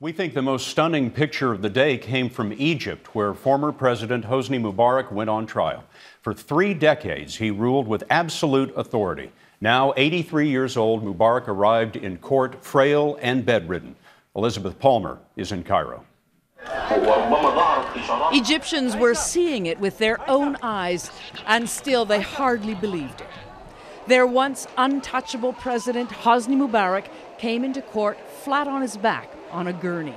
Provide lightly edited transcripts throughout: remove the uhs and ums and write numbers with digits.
We think the most stunning picture of the day came from Egypt, where former President Hosni Mubarak went on trial. For 3 decades, he ruled with absolute authority. Now, 83 years old, Mubarak arrived in court frail and bedridden. Elizabeth Palmer is in Cairo. Egyptians were seeing it with their own eyes, and still they hardly believed it. Their once untouchable President Hosni Mubarak came into court flat on his back on a gurney,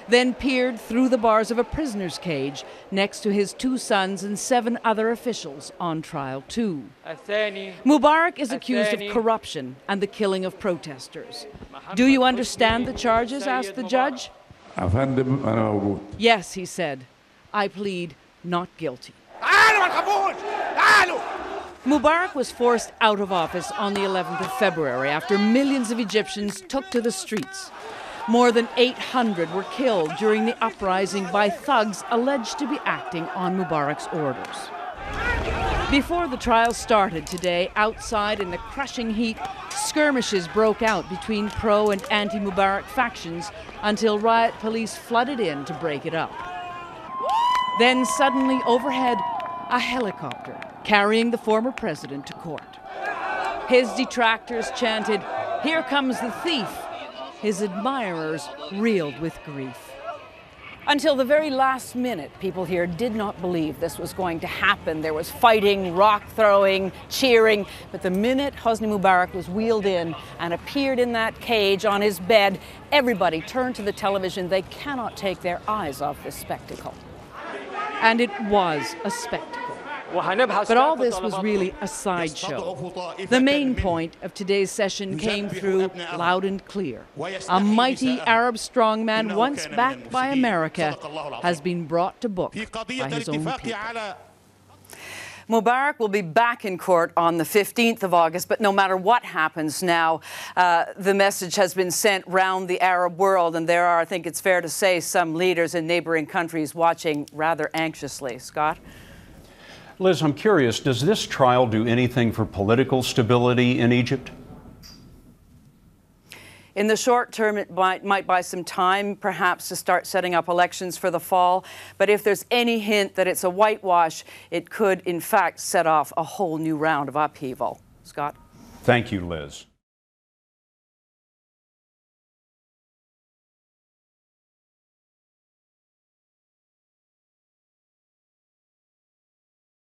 then peered through the bars of a prisoner's cage next to his 2 sons and 7 other officials on trial too. Mubarak is accused of corruption and the killing of protesters. Do you understand the charges? Asked the judge. Yes, he said. I plead not guilty. Mubarak was forced out of office on the 11th of February after millions of Egyptians took to the streets. More than 800 were killed during the uprising by thugs alleged to be acting on Mubarak's orders. Before the trial started today, outside in the crushing heat, skirmishes broke out between pro- and anti-Mubarak factions until riot police flooded in to break it up. Then suddenly overhead, a helicopter carrying the former president to court. His detractors chanted, "Here comes the thief." His admirers reeled with grief. Until the very last minute, people here did not believe this was going to happen. There was fighting, rock throwing, cheering. But the minute Hosni Mubarak was wheeled in and appeared in that cage on his bed, everybody turned to the television. They cannot take their eyes off this spectacle. And it was a spectacle. But all this was really a sideshow. The main point of today's session came through loud and clear. A mighty Arab strongman, once backed by America, has been brought to book by his own people. Mubarak will be back in court on the 15th of August, but no matter what happens now, the message has been sent round the Arab world, and there are, I think it's fair to say, some leaders in neighboring countries watching rather anxiously. Scott? Liz, I'm curious, does this trial do anything for political stability in Egypt? In the short term, it might buy some time, perhaps, to start setting up elections for the fall. But if there's any hint that it's a whitewash, it could, in fact, set off a whole new round of upheaval. Scott? Thank you, Liz.